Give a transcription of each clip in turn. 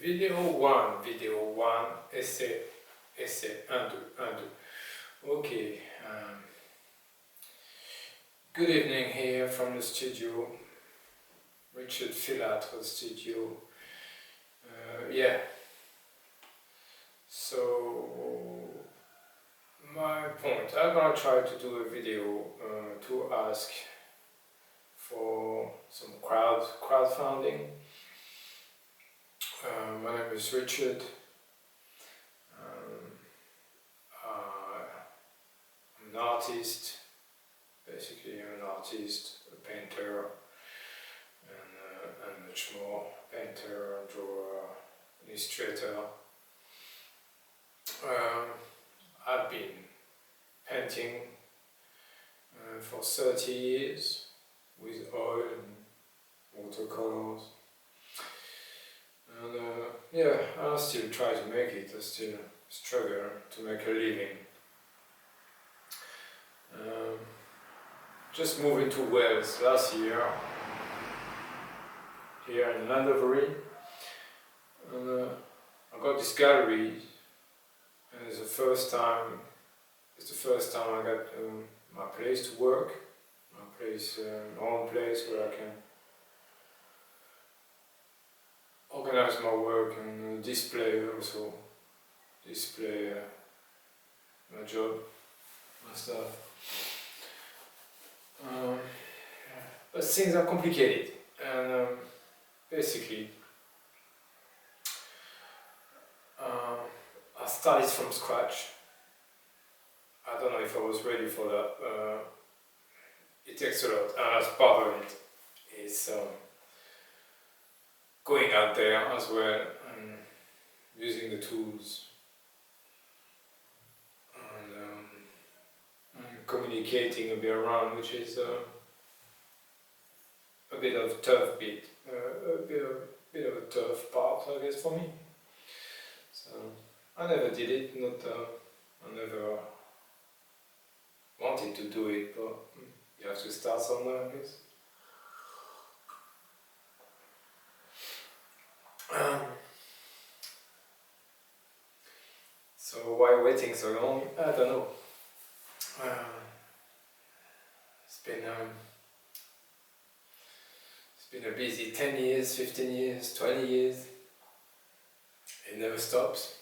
Vidéo 1, essai, 1, 2, 1, 2. Okay, good evening here from the studio, Richard Filatre studio. Yeah, so my point, I'm gonna try to do a video to ask for some crowdfunding. My name is Richard. I'm an artist, basically I'm an artist, a painter, and much more. Painter, drawer, illustrator. I've been painting for 30 years with oil and watercolors. And yeah, I still try to make it, I still struggle to make a living. Just moved into Wales last year, here in Londonderry, and I got this gallery, and it's the first time I got my place to work, my own place where I can organize my work and display my job, my stuff. But things are complicated, and basically I started from scratch. I don't know if I was ready for that. It takes a lot, and as part of it is going out there as well and using the tools and communicating a bit around, which is a bit of a tough bit, a bit of a tough part, I guess, for me. So I never did it, I never wanted to do it, but you have to start somewhere, I guess. So why waiting so long? I don't know. It's been a busy 10 years, 15 years, 20 years. It never stops.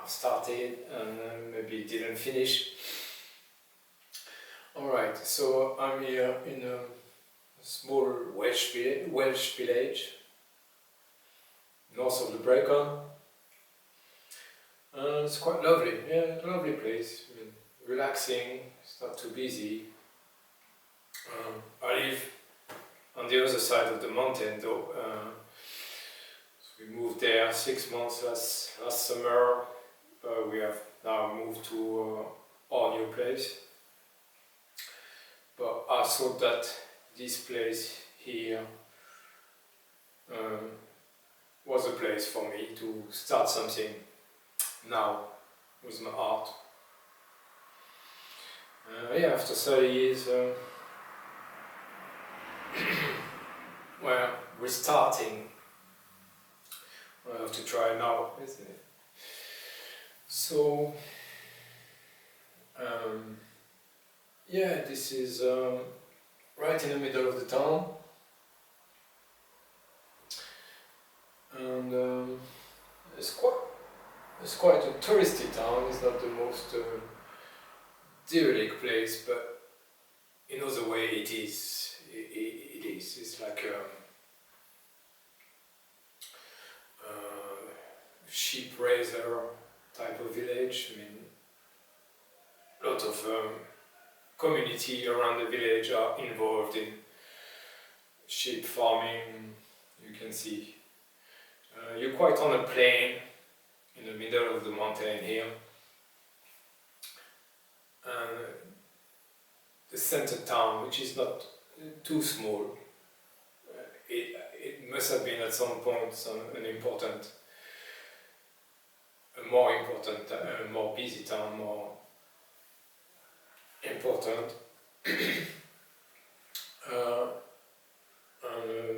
I've started and maybe didn't finish. Alright, so I'm here in a small Welsh village, north of the Brecon. It's quite lovely, yeah, lovely place, I mean, relaxing, it's not too busy. I live on the other side of the mountain though. So we moved there 6 months last summer. We have now moved to our new place. But I thought that this place here was a place for me to start something now with my art. Yeah, after 30 years, well, restarting. I have to try now, isn't it? So, yeah, this is right in the middle of the town, and it's quite a touristy town. It's not the most idyllic place, but in other way it is. It is. It's like a sheep raiser type of village. I mean, a lot of community around the village are involved in sheep farming. You can see you're quite on a plain in the middle of the mountain here, and the center town, which is not too small. It must have been at some point a more busy town, more important, and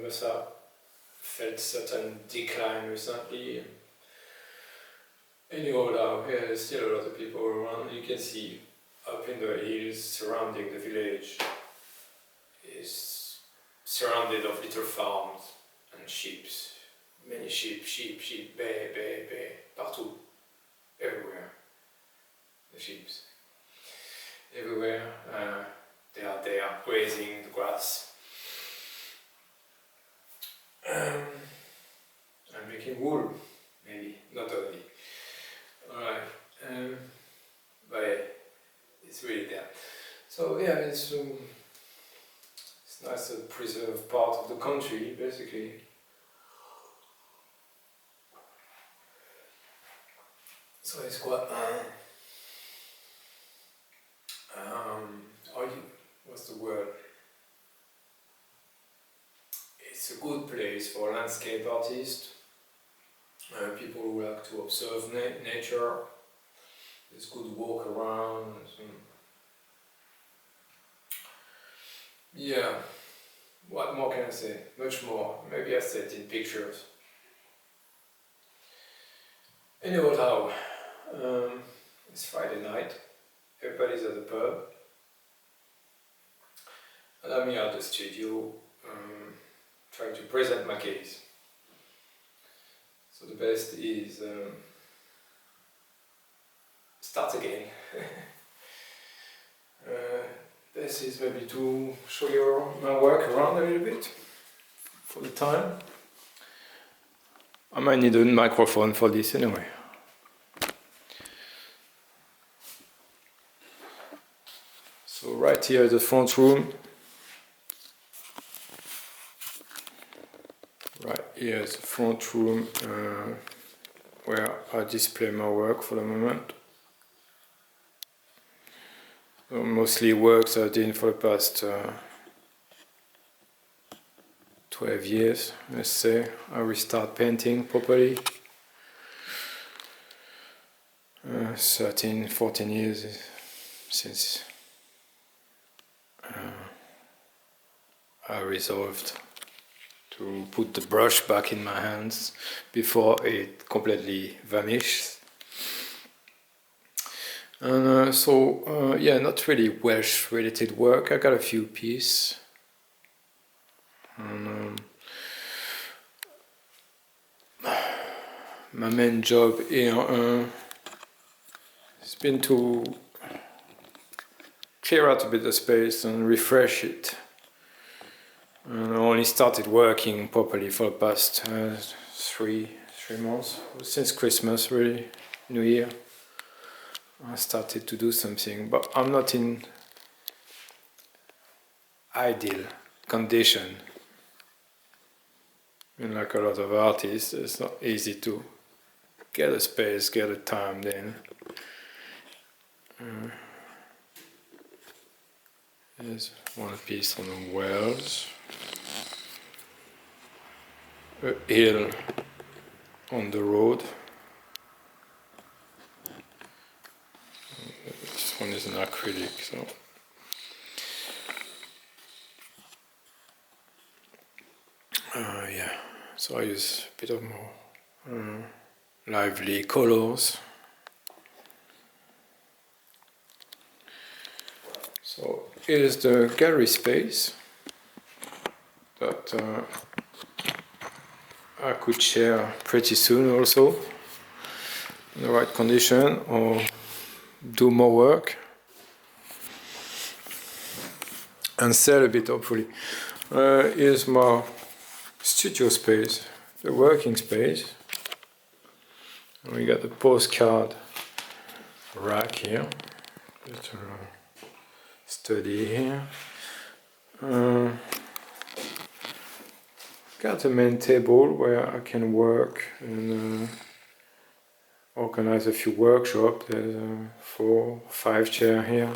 must have felt certain decline recently. Anyhow, now there's still a lot of people around. You can see up in the hills surrounding the village is surrounded of little farms and sheep. Many sheep, bay, partout, everywhere. The sheep, everywhere. They are there grazing the grass and making wool, maybe, not only. Alright, but it's really there. So yeah, it's nice to preserve part of the country, basically. So it's quite what's the word? It's a good place for landscape artists, people who like to observe nature. It's good walk around. Yeah, what more can I say? Much more. Maybe I said in pictures. Anyhow, it's Friday night. Everybody's at the pub. And I'm here at the studio, trying to present my case. So the best is start again. Best is maybe to show you my work around a little bit for the time. I might need a microphone for this anyway. So right here is the front room. Right here is the front room where I display my work for the moment. So mostly works I did for the past 12 years, let's say. I restart painting properly. 13, 14 years since I resolved to put the brush back in my hands before it completely vanished. And yeah, not really Welsh related work. I got a few pieces. And, my main job here has been to clear out a bit of space and refresh it. And I only started working properly for the past 3 months, since Christmas, really, New Year. I started to do something, but I'm not in ideal condition. And like a lot of artists, it's not easy to get a space, get a time then. There's one piece on the wells. A hill on the road. This one is an acrylic, so. Yeah, so I use a bit of more lively colors. So here's the gallery space that I could share pretty soon also, in the right condition, or do more work and sell a bit, hopefully. Here's my studio space, the working space. And we got the postcard rack here, just a study here. Got a main table where I can work and organize a few workshops. There's 4, 5 chairs here,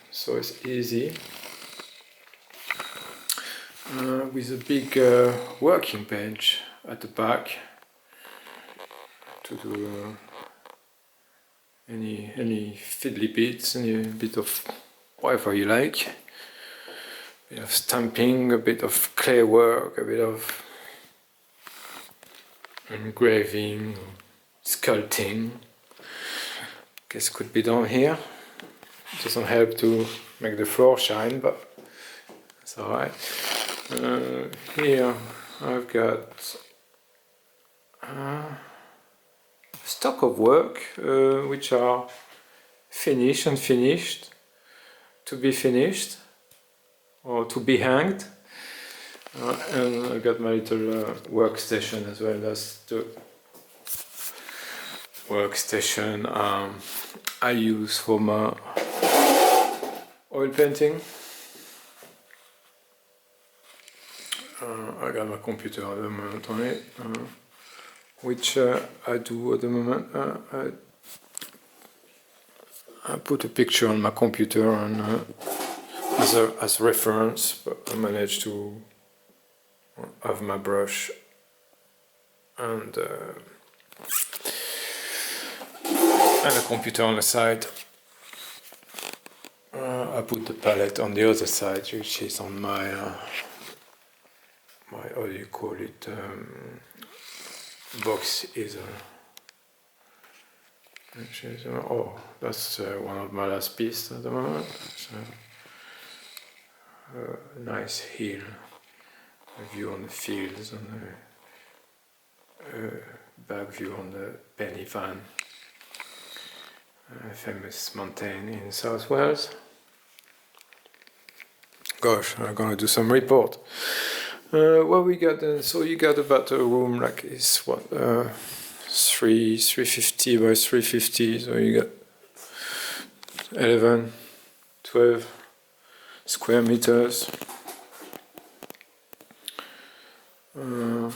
so it's easy. With a big working bench at the back to do any fiddly bits, any bit of whatever you like. bit of stamping, a bit of clay work, a bit of engraving, sculpting. Guess could be done here. It doesn't help to make the floor shine, but it's alright. Here I've got stock of work which are finished, unfinished, to be finished or to be hanged. And I got my little workstation as well. That's the workstation I use for my oil painting. I got my computer at the moment on it, which I do at the moment. I put a picture on my computer and as reference, but I managed to have my brush and a computer on the side. I put the palette on the other side, which is on my how do you call it? Box is oh, that's one of my last pieces at the moment. It's a nice hill, a view on the fields, and a back view on the Penny Van, a famous mountain in South Wales. Gosh, I'm gonna do some report. What we got then? So you got about a room like it's what 350 by 350. So you got 11, 12 square meters. A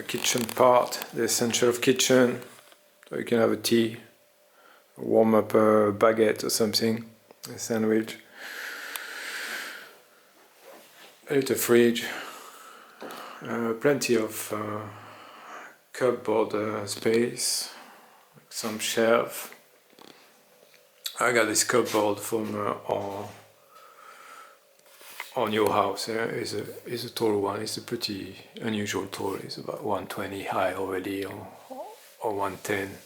kitchen part, the essential of kitchen. So you can have a tea, warm up a baguette or something, a sandwich. A little fridge, plenty of cupboard space, some shelf. I got this cupboard from our new house. Is a tall one. It's a pretty unusual tall. It's about 120 high already, or 110.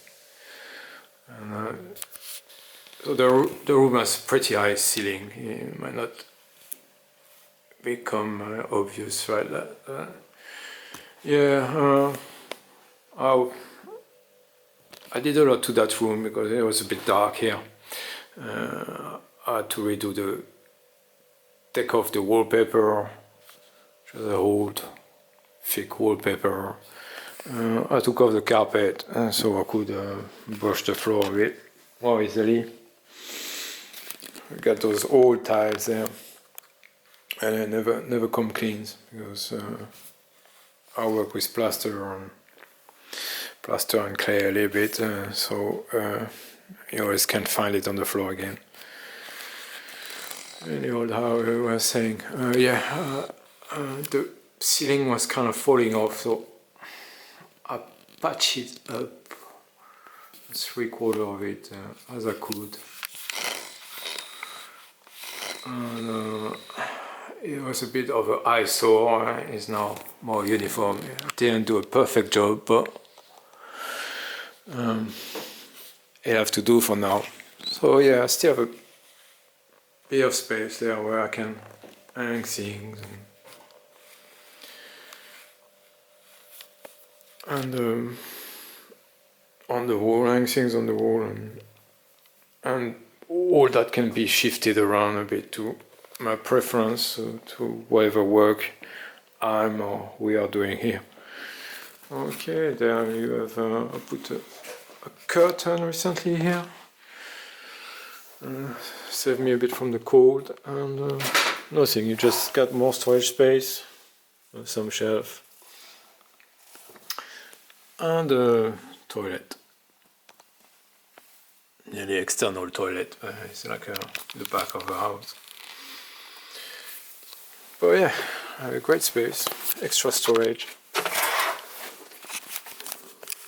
And so the room has pretty high ceiling. It might not become obvious, right? I did a lot to that room because it was a bit dark here. I had to take off the wallpaper, which was an old, thick wallpaper. I took off the carpet so I could brush the floor a bit more easily. I got those old tiles there. And I never come clean because I work with plaster and clay a little bit, so you always can find it on the floor again. Anyhow, how I was saying, the ceiling was kind of falling off, so I patched it up 3/4 of it as I could. And, it was a bit of an eyesore. It's now more uniform. I didn't do a perfect job, but it have to do for now. So yeah, I still have a bit of space there where I can hang things and on the wall, hang things on the wall, and all that can be shifted around a bit to my preference, to whatever work we are doing here. Okay, there you have. I put a curtain recently here. Save me a bit from the cold, and nothing. You just got more storage space, some shelf, and a toilet. Nearly external toilet. It's like the back of the house. But yeah, a great space, extra storage.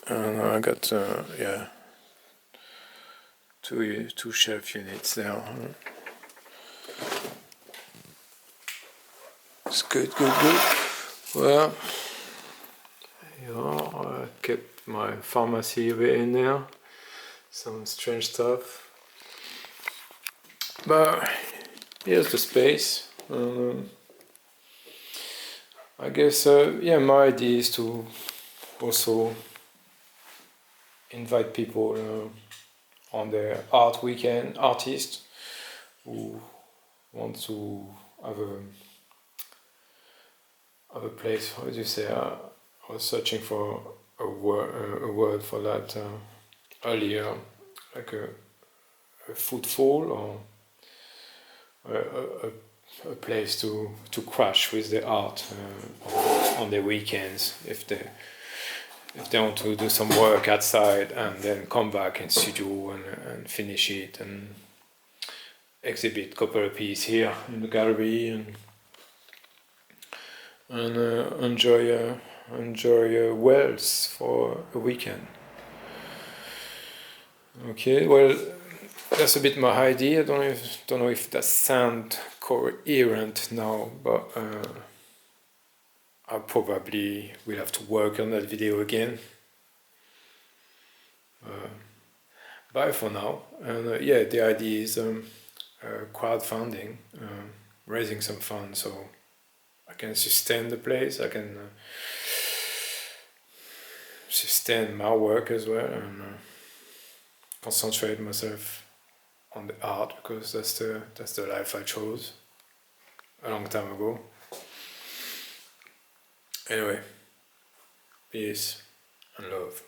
And I got two shelf units there. it's good. Well, yeah, I kept my pharmacy over in there. Some strange stuff. But here's the space. I guess, yeah, my idea is to also invite people on the art weekend, artists who want to have a place. How do you say? I was searching for a word for that earlier, like a footfall or a place to crash with the art on the weekends if they want to do some work outside and then come back in studio and finish it and exhibit a couple of pieces here in the gallery and enjoy Wales for a weekend. Okay, well, that's a bit my idea. I don't know if that sounds coherent now, but I probably will have to work on that video again. Bye for now. And yeah, the idea is crowdfunding, raising some funds so I can sustain the place. I can sustain my work as well and concentrate myself on the art because that's the life I chose a long time ago. Anyway, peace and love.